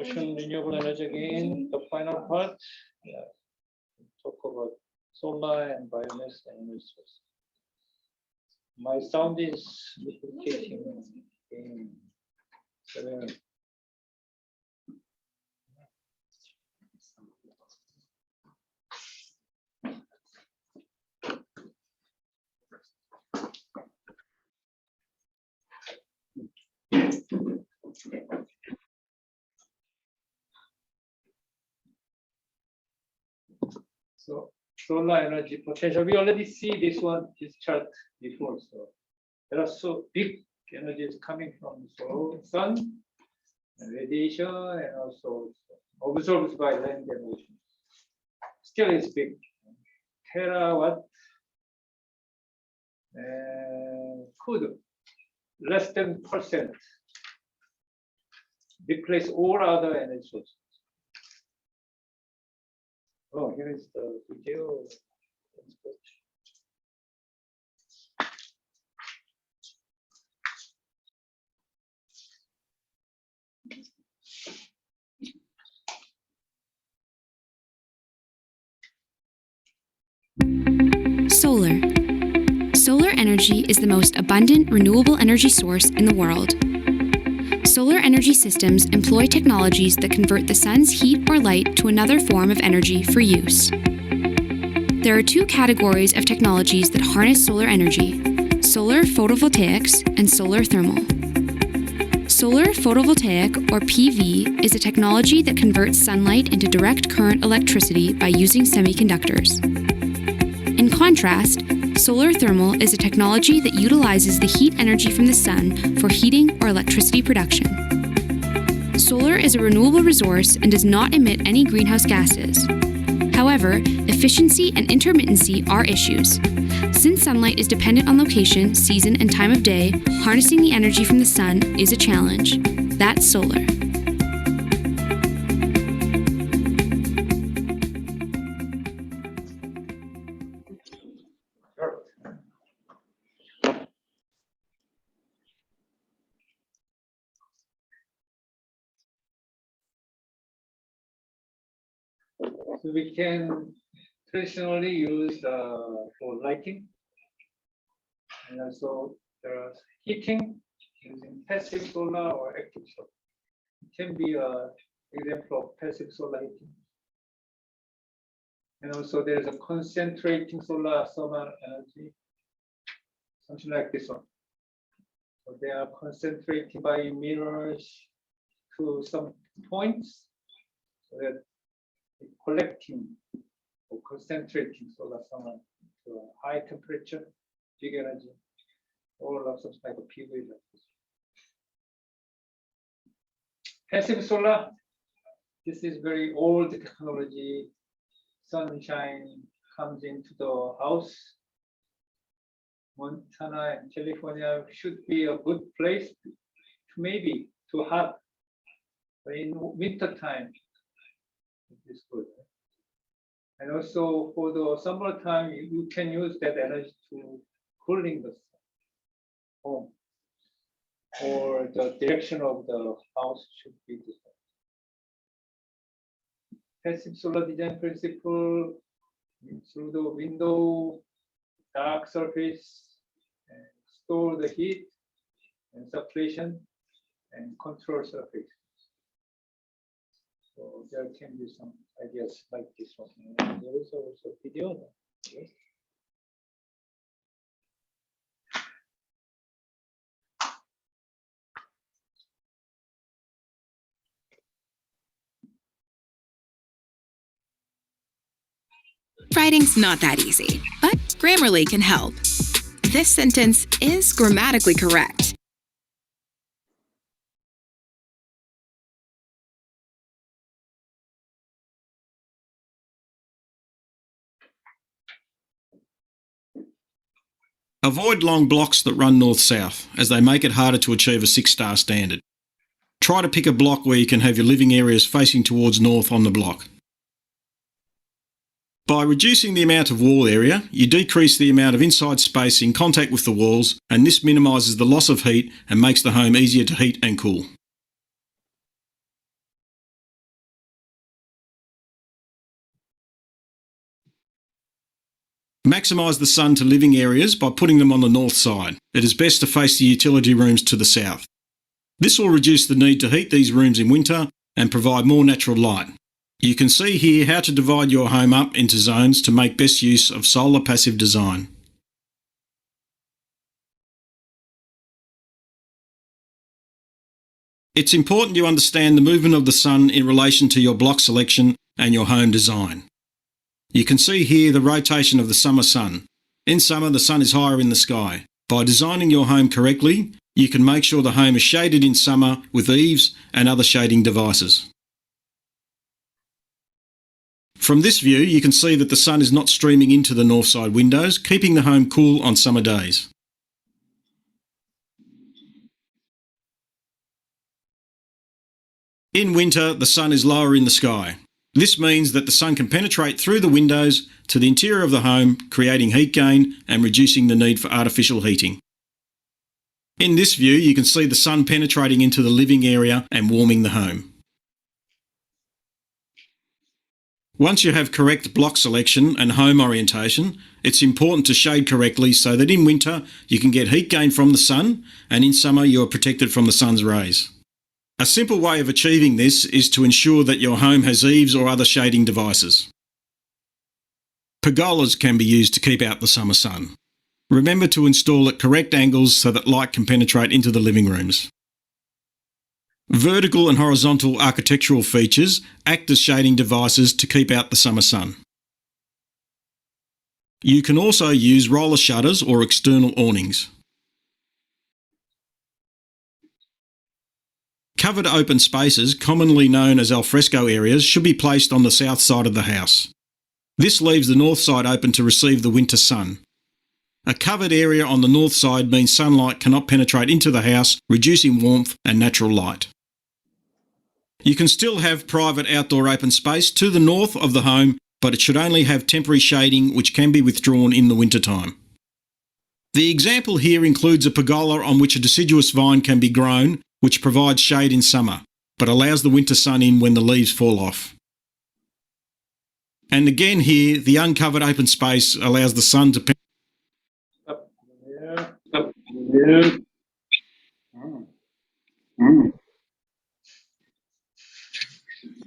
renewable energy again, the final part. Yeah. Talk about solar and biomass and resources. My sound is duplicating. So solar energy potential, we already see this chart before. So there are so big energies coming from the sun, and radiation, and also absorbed by land and ocean. Still it's big. Terawatt could less than % replace all other energy sources. Oh, here is the video. Solar. Solar energy is the most abundant renewable energy source in the world. Solar energy systems employ technologies that convert the sun's heat or light to another form of energy for use. There are two categories of technologies that harness solar energy: solar photovoltaics and solar thermal. Solar photovoltaic, or PV, is a technology that converts sunlight into direct current electricity by using semiconductors. In contrast, solar thermal is a technology that utilizes the heat energy from the sun for heating or electricity production. Solar is a renewable resource and does not emit any greenhouse gases. However, efficiency and intermittency are issues. Since sunlight is dependent on location, season, and time of day, harnessing the energy from the sun is a challenge. That's solar. So we can traditionally use for lighting, and also there are heating using passive solar or active solar. It can be an example of passive solar heating. And also there's a concentrating solar thermal energy, something like this one. So they are concentrating by mirrors to some points, so that collecting or concentrating solar thermal to a high temperature, big energy, or lots of like a PV like this. Passive solar, this is very old technology. Sunshine comes into the house. Montana and California should be a good place to maybe to have. But in winter time, it is good. And also for the summertime, you can use that energy to cooling the home, or the direction of the house should be different. Passive solar design principle through the window, dark surface, and store the heat and circulation and control surface. So there can be some ideas like this one. And there is also video. Yes. Writing's not that easy, but Grammarly can help. This sentence is grammatically correct. Avoid long blocks that run north-south, as they make it harder to achieve a 6-star standard. Try to pick a block where you can have your living areas facing towards north on the block. By reducing the amount of wall area, you decrease the amount of inside space in contact with the walls, and this minimises the loss of heat and makes the home easier to heat and cool. Maximise the sun to living areas by putting them on the north side. It is best to face the utility rooms to the south. This will reduce the need to heat these rooms in winter and provide more natural light. You can see here how to divide your home up into zones to make best use of solar passive design. It's important you understand the movement of the sun in relation to your block selection and your home design. You can see here the rotation of the summer sun. In summer, the sun is higher in the sky. By designing your home correctly, you can make sure the home is shaded in summer with eaves and other shading devices. From this view, you can see that the sun is not streaming into the north side windows, keeping the home cool on summer days. In winter, the sun is lower in the sky. This means that the sun can penetrate through the windows to the interior of the home, creating heat gain and reducing the need for artificial heating. In this view, you can see the sun penetrating into the living area and warming the home. Once you have correct block selection and home orientation, it's important to shade correctly so that in winter you can get heat gain from the sun and in summer you are protected from the sun's rays. A simple way of achieving this is to ensure that your home has eaves or other shading devices. Pergolas can be used to keep out the summer sun. Remember to install at correct angles so that light can penetrate into the living rooms. Vertical and horizontal architectural features act as shading devices to keep out the summer sun. You can also use roller shutters or external awnings. Covered open spaces, commonly known as alfresco areas, should be placed on the south side of the house. This leaves the north side open to receive the winter sun. A covered area on the north side means sunlight cannot penetrate into the house, reducing warmth and natural light. You can still have private outdoor open space to the north of the home, but it should only have temporary shading which can be withdrawn in the wintertime. The example here includes a pergola on which a deciduous vine can be grown, which provides shade in summer, but allows the winter sun in when the leaves fall off. And again here, the uncovered open space allows the sun to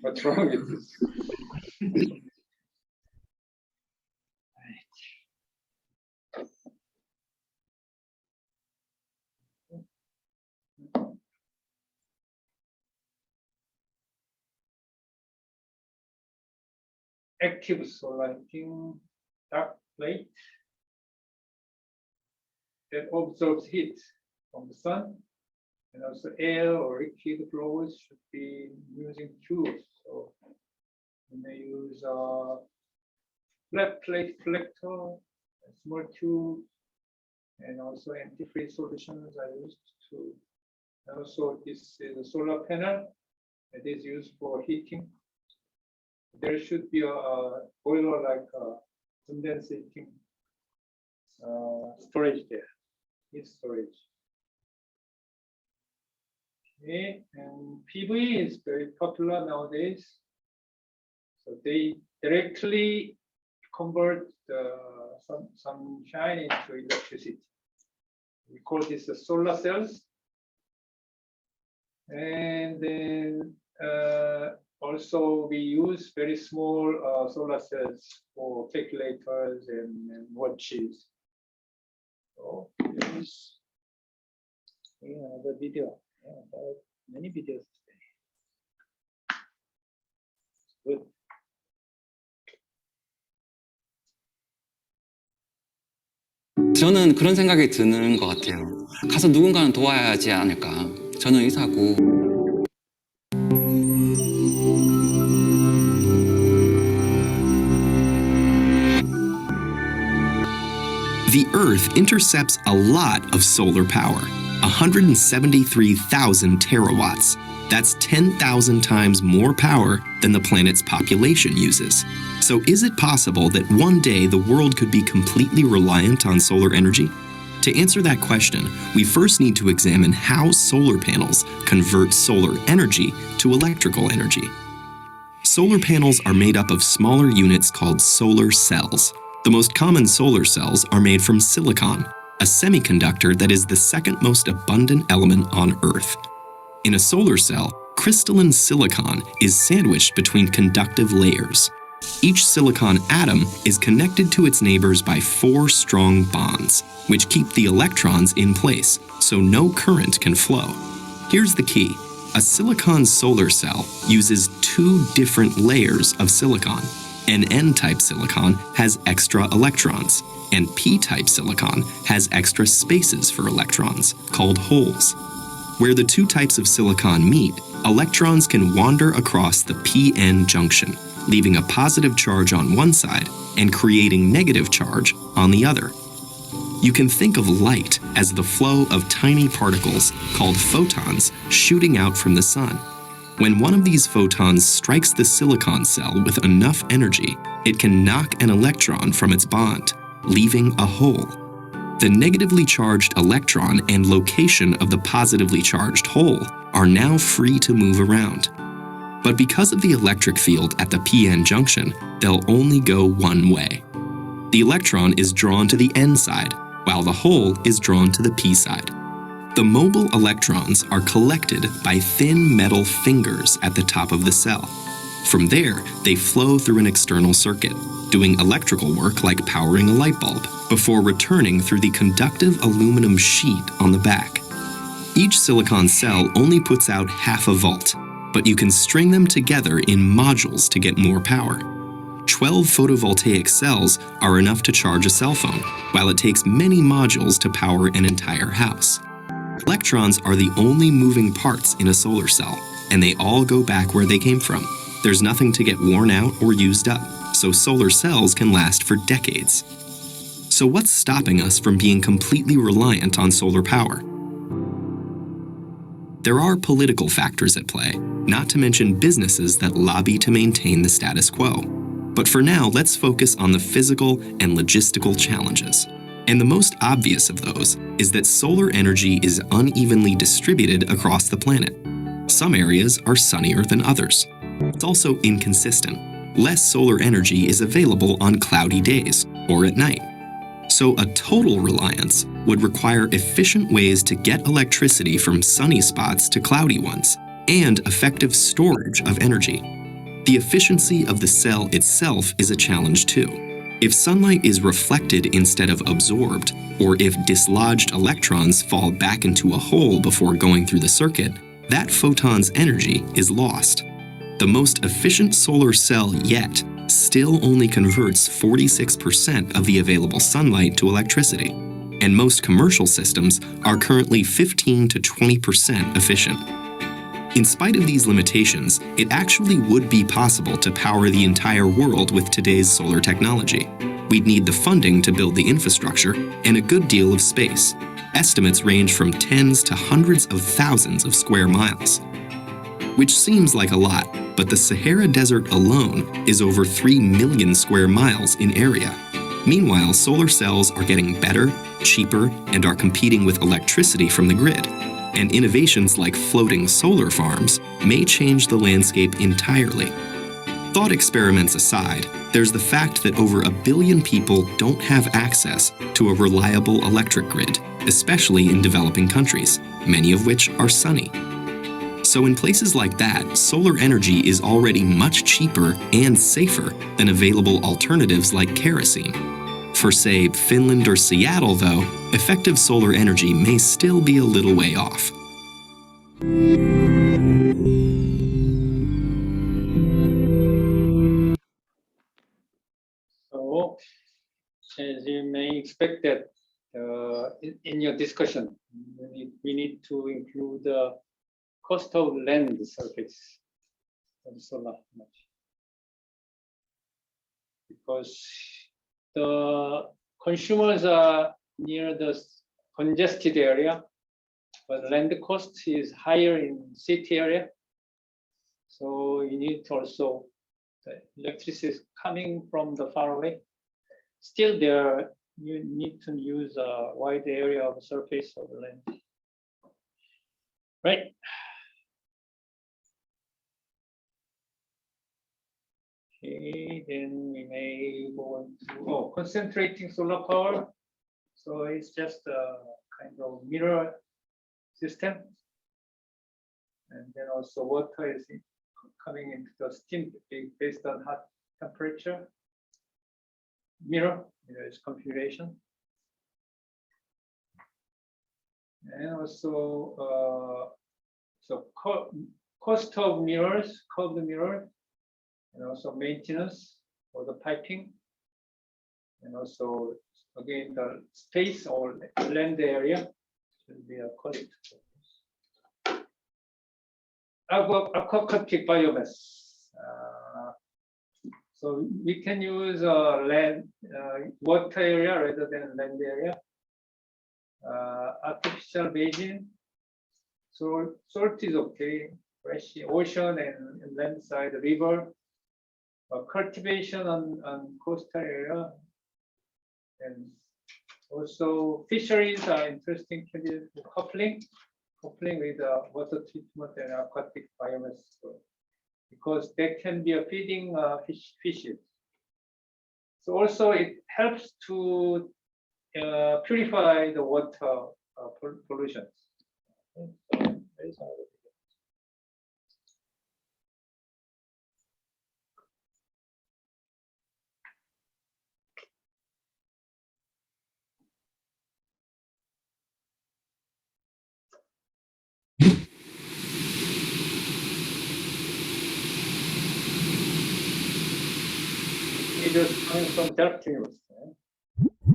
What's wrong with this? Active solar heating dark plate that absorbs heat from the sun, and also air or liquid blowers should be using tubes. So you may use a flat plate collector, a small tube, and also antifreeze solutions are used too. And also this is a solar panel that is used for heating. There should be a boiler like a condensating storage there, heat storage. Okay, and PV is very popular nowadays. So they directly convert the sunshine into electricity. We call this the solar cells. And then also we use very small solar cells for calculators and watches. So here's another video. About many videos today. Good. 저는 그런 생각이 드는 것 같아요. 가서 누군가는 도와야 하지 않을까. 저는 의사고. The Earth intercepts a lot of solar power, 173,000 terawatts. That's 10,000 times more power than the planet's population uses. So is it possible that one day the world could be completely reliant on solar energy? To answer that question, we first need to examine how solar panels convert solar energy to electrical energy. Solar panels are made up of smaller units called solar cells. The most common solar cells are made from silicon, a semiconductor that is the second most abundant element on Earth. In a solar cell, crystalline silicon is sandwiched between conductive layers. Each silicon atom is connected to its neighbors by 4 strong bonds, which keep the electrons in place so no current can flow. Here's the key. A silicon solar cell uses 2 different layers of silicon. An N-type silicon has extra electrons, and P-type silicon has extra spaces for electrons, called holes. Where the 2 types of silicon meet, electrons can wander across the p-n junction, leaving a positive charge on one side and creating negative charge on the other. You can think of light as the flow of tiny particles called photons shooting out from the sun. When one of these photons strikes the silicon cell with enough energy, it can knock an electron from its bond, leaving a hole. The negatively charged electron and location of the positively charged hole are now free to move around. But because of the electric field at the p-n junction, they'll only go one way. The electron is drawn to the n side, while the hole is drawn to the p side. The mobile electrons are collected by thin metal fingers at the top of the cell. From there, they flow through an external circuit, doing electrical work like powering a light bulb, before returning through the conductive aluminum sheet on the back. Each silicon cell only puts out half a volt, but you can string them together in modules to get more power. 12 photovoltaic cells are enough to charge a cell phone, while it takes many modules to power an entire house. Electrons are the only moving parts in a solar cell, and they all go back where they came from. There's nothing to get worn out or used up, so solar cells can last for decades. So what's stopping us from being completely reliant on solar power? There are political factors at play, not to mention businesses that lobby to maintain the status quo. But for now, let's focus on the physical and logistical challenges. And the most obvious of those is that solar energy is unevenly distributed across the planet. Some areas are sunnier than others. It's also inconsistent. Less solar energy is available on cloudy days or at night. So a total reliance would require efficient ways to get electricity from sunny spots to cloudy ones, and effective storage of energy. The efficiency of the cell itself is a challenge too. If sunlight is reflected instead of absorbed, or if dislodged electrons fall back into a hole before going through the circuit, that photon's energy is lost. The most efficient solar cell yet still only converts 46% of the available sunlight to electricity, and most commercial systems are currently 15 to 20% efficient. In spite of these limitations, it actually would be possible to power the entire world with today's solar technology. We'd need the funding to build the infrastructure and a good deal of space. Estimates range from tens to hundreds of thousands of square miles. Which seems like a lot, but the Sahara Desert alone is over 3 million square miles in area. Meanwhile, solar cells are getting better, cheaper, and are competing with electricity from the grid. And innovations like floating solar farms may change the landscape entirely. Thought experiments aside, there's the fact that over 1 billion people don't have access to a reliable electric grid, especially in developing countries, many of which are sunny. So in places like that, solar energy is already much cheaper and safer than available alternatives like kerosene. For, say, Finland or Seattle, though, effective solar energy may still be a little way off. So, as you may expect that in your discussion, we need to include the cost of land surface of solar energy. Because the consumers are near the congested area, but land cost is higher in city area. So you need to also, the electricity is coming from the far away. Still there, you need to use a wide area of surface of land. Right? Okay, then we may go on to concentrating solar power. So it's just a kind of mirror system. And then also water is coming into the steam based on hot temperature. Mirror is configuration. And also, cost of mirrors, curved mirror, and also maintenance for the piping, and also again the space or land area should be a cost. Aquatic biomass. So we can use land, water area rather than land area. Artificial basin, so salt is okay. Fresh ocean and land side river. Cultivation on coastal area, and also fisheries are interesting. Coupling with water treatment and aquatic biomass, because they can be a feeding fishes. So also it helps to purify the water pollution.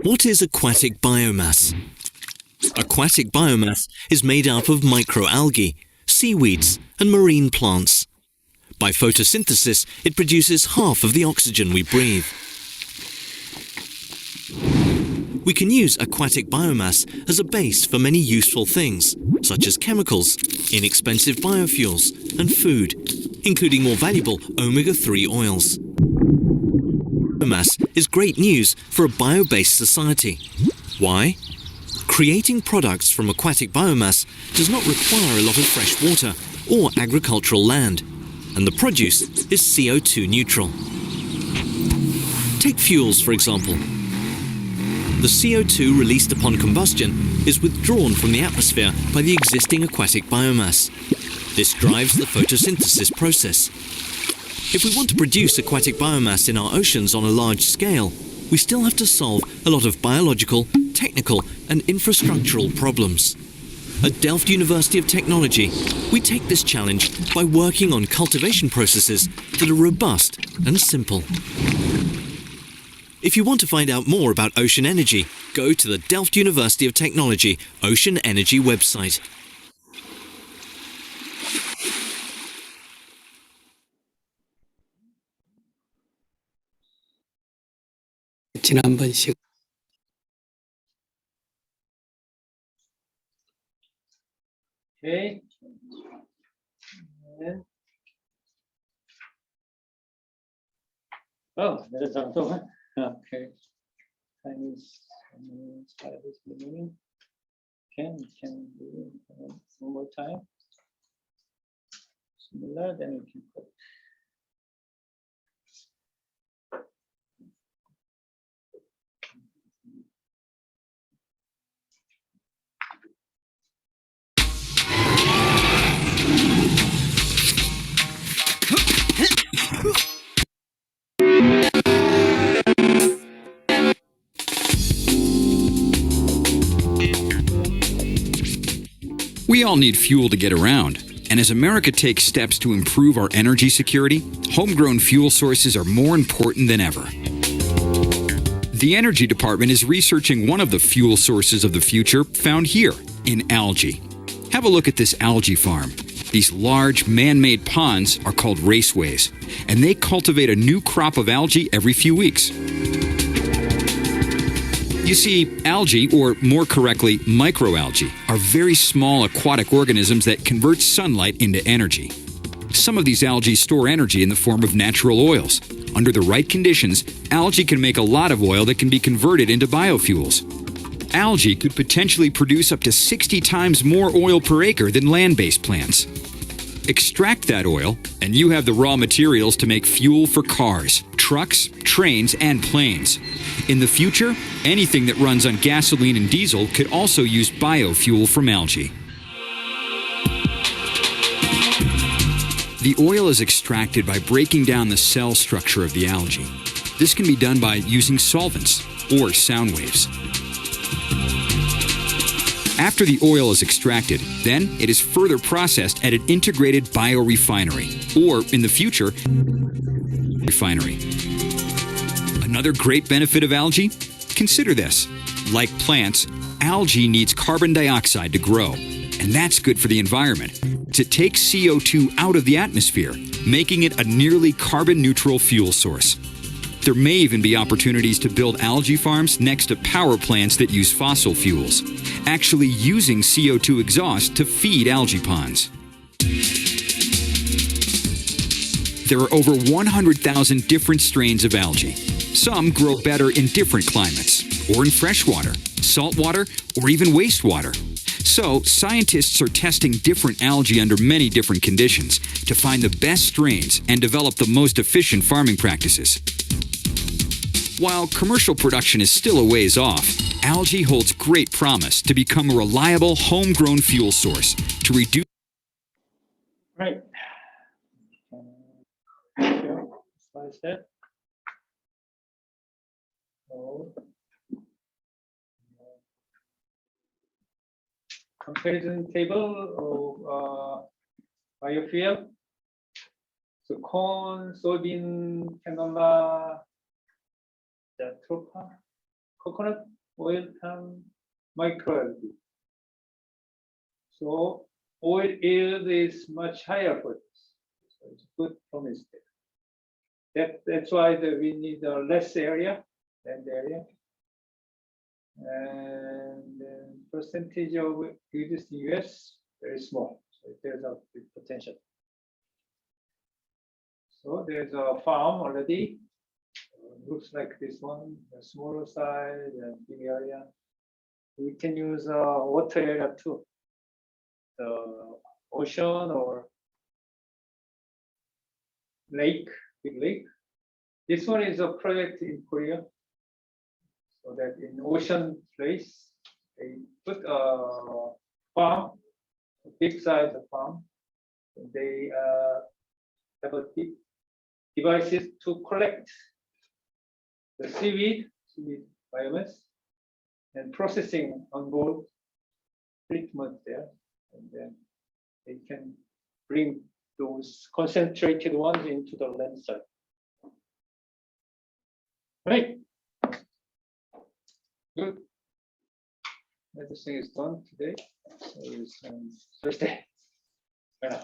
What is aquatic biomass? Aquatic biomass is made up of microalgae, seaweeds, and marine plants. By photosynthesis, it produces half of the oxygen we breathe. We can use aquatic biomass as a base for many useful things, such as chemicals, inexpensive biofuels, and food, including more valuable omega-3 oils. Biomass is great news for a bio-based society. Why? Creating products from aquatic biomass does not require a lot of fresh water or agricultural land, and the produce is CO2 neutral. Take fuels, for example. The CO2 released upon combustion is withdrawn from the atmosphere by the existing aquatic biomass. This drives the photosynthesis process. If we want to produce aquatic biomass in our oceans on a large scale, we still have to solve a lot of biological, technical, and infrastructural problems. At Delft University of Technology, we take this challenge by working on cultivation processes that are robust and simple. If you want to find out more about ocean energy, go to the Delft University of Technology Ocean Energy website. 지난번 Okay. And there's something. Okay. Time is 5 minutes. Can do one more time. Similar, then we can put. We all need fuel to get around, and as America takes steps to improve our energy security, homegrown fuel sources are more important than ever. The Energy Department is researching one of the fuel sources of the future found here in algae. Have a look at this algae farm. These large man-made ponds are called raceways, and they cultivate a new crop of algae every few weeks. You see, algae, or more correctly, microalgae, are very small aquatic organisms that convert sunlight into energy. Some of these algae store energy in the form of natural oils. Under the right conditions, algae can make a lot of oil that can be converted into biofuels. Algae could potentially produce up to 60 times more oil per acre than land-based plants. Extract that oil, and you have the raw materials to make fuel for cars. trucks, trains, and planes. In the future, anything that runs on gasoline and diesel could also use biofuel from algae. The oil is extracted by breaking down the cell structure of the algae. This can be done by using solvents or sound waves. After the oil is extracted, then it is further processed at an integrated biorefinery, or in the future, refinery. Another great benefit of algae? Consider this. Like plants, algae needs carbon dioxide to grow, and that's good for the environment. It takes CO2 out of the atmosphere, making it a nearly carbon-neutral fuel source. There may even be opportunities to build algae farms next to power plants that use fossil fuels, actually using CO2 exhaust to feed algae ponds. There are over 100,000 different strains of algae. Some grow better in different climates, or in freshwater, saltwater, or even wastewater. So, scientists are testing different algae under many different conditions to find the best strains and develop the most efficient farming practices. While commercial production is still a ways off, algae holds great promise to become a reliable homegrown fuel source to reduce. Right. Slide that. So, comparison table of biofuel. So corn, soybean, canola, jatropha, coconut oil, palm, microalgae. So oil yield is much higher for this. So it's good promise there. That's why we need less area, land area. And the percentage of use in US very small. So there's a big potential. So there's a farm already. Looks like this one, a smaller size and big area. We can use water area too. The ocean or lake, big lake. This one is a project in Korea. So that in ocean place, they put a farm, a big size of farm. They have a devices to collect the seaweed biomass, and processing on board treatment there, and then they can bring those concentrated ones into the land side. Right. Good. Everything is done today. So it's Thursday. Yeah.